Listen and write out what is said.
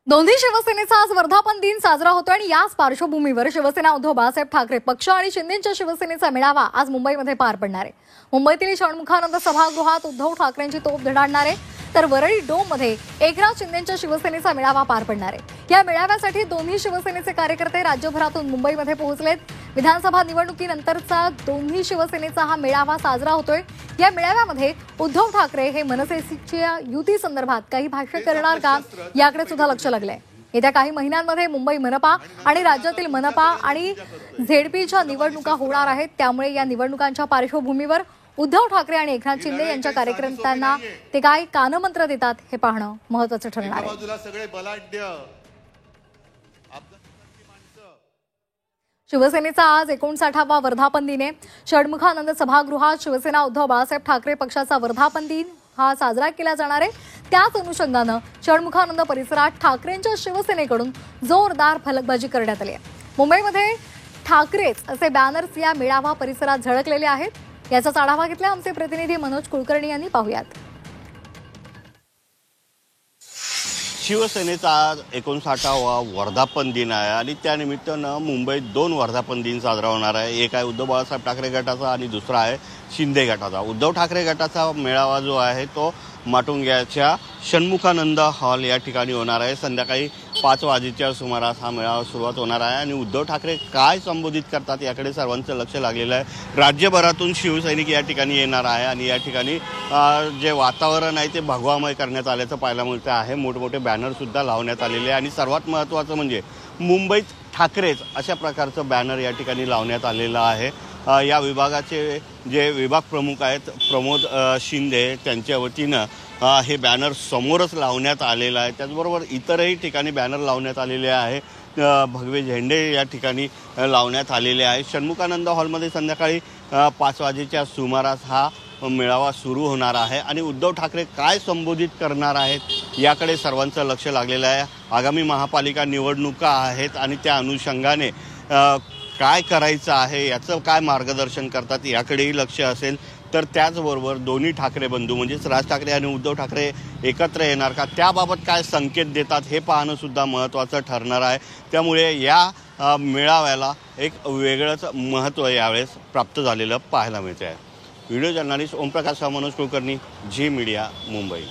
दोन्ही शिवसेनेचा आज वर्धापन दिन साजरा होतो आणि याच पार्श्वभूमीवर शिवसेना उद्धव बाळासाहेब ठाकरे पक्ष आणि शिंदेच्या शिवसेनेचा मेळावा आज मुंबईमध्ये पार पडणार आहे। मुंबईतील षण्मुखानंद सभागृहात उद्धव ठाकरेंची तोफ धडाडणार आहे, तर वरळी डोममध्ये एकनाथ शिंदेच्या शिवसेनेचा मेळावा पार पडणार आहे। या मेळाव्यासाठी दोन्ही शिवसेनेचे कार्यकर्ते राज्यभरातून मुंबईमध्ये पोहोचलेत। विधानसभा निवडणुकीनंतरचा दोन्ही शिवसेनेचा हा मेळावा साजरा होतोय। या मेळाव्यामध्ये उद्धव ठाकरे हे मनसेच्या युती संदर्भात काही भाष्य करणार का याकडे सुद्धा लक्ष लागलंय। येत्या काही महिन्यांमध्ये मुंबई मनपा आणि राज्यातील मनपा आणि झेडपीच्या निवडणुका होणार आहेत, त्यामुळे या निवडणुकांच्या पार्श्वभूमीवर उद्धव ठाकरे आणि एकनाथ शिंदे यांच्या कार्यकर्त्यांना ते काय कानमंत्र देतात हे पाहणं महत्त्वाचं ठरणार आहे। शिवसेनेचा आज 59वा वर्धापन दिन आहे। षण्मुखानंद सभागृहात शिवसेना उद्धव बाळासाहेब ठाकरे पक्षाचा वर्धापन दिन हा साजरा केला जाणार आहे। त्याच अनुषंगानं षण्मुखानंद परिसरात ठाकरेंच्या शिवसेनेकडून जोरदार फलकबाजी करण्यात आली आहे। मुंबईमध्ये ठाकरेच असे बॅनर्स या मेळावा परिसरात झळकलेले आहेत। याचाच आढावा घेतला आमचे प्रतिनिधी मनोज कुलकर्णी यांनी। पाहूयात। शिवसेनेचा आज 59वा वर्धापन दिन आहे आणि त्यानिमित्तानं मुंबईत 2 वर्धापन दिन साजरा होणार आहे। एक आहे उद्धव बाळासाहेब ठाकरे गटाचा आणि दुसरा आहे शिंदे गटाचा। उद्धव ठाकरे गटाचा मेळावा जो आहे तो माटुंग्याच्या षण्मुखानंद हॉल या ठिकाणी होणार आहे। संध्याकाळी 5 वाजेच्या सुमारास हा मेळावा सुरुवात होणार आहे आणि उद्धव ठाकरे काय संबोधित करतात याकडे सर्वांचं लक्ष लागलेलं आहे। राज्यभरातून शिवसैनिक या ठिकाणी येणार आहे आणि या ठिकाणी जे वातावरण आहे ते भगवामय करण्यात आल्याचं पाहायला मिळतं आहे। मोठमोठे बॅनर सुद्धा लावण्यात आलेले आणि सर्वात महत्त्वाचं म्हणजे मुंबईत ठाकरेच अशा प्रकारचं बॅनर या ठिकाणी लावण्यात आलेलं आहे। या विभागाचे जे विभाग प्रमुख आहेत प्रमोद शिंदे त्यांच्या वतीनं हे बॅनर समोरच लावण्यात आलेलं आहे। त्याचबरोबर इतरही ठिकाणी बॅनर लावण्यात आलेले आहे। भगवे झेंडे या ठिकाणी लावण्यात आलेले आहे। षण्मुखानंद हॉलमध्ये संध्याकाळी 5 वाजेच्या सुमारास हा मेळावा सुरू होणार आहे आणि उद्धव ठाकरे काय संबोधित करणार आहेत याकडे सर्वांचं लक्ष लागलेलं आहे। आगामी महापालिका निवडणुका आहेत आणि त्या अनुषंगाने काय करायचं आहे याचं काय मार्गदर्शन करतात याकडेही लक्ष असेल। तर त्याचबरोबर दोन्ही ठाकरे बंधू म्हणजेच राज ठाकरे आणि उद्धव ठाकरे एकत्र येणार का त्याबाबत काय संकेत देतात हे पाहणं सुद्धा महत्त्वाचं ठरणार आहे। त्यामुळे या मेळाव्याला एक वेगळंच महत्त्व यावेळेस प्राप्त झालेलं पाहायला मिळते आहे। Video journalist Omprakash Manoj Kulkarni, Zee media, Mumbai.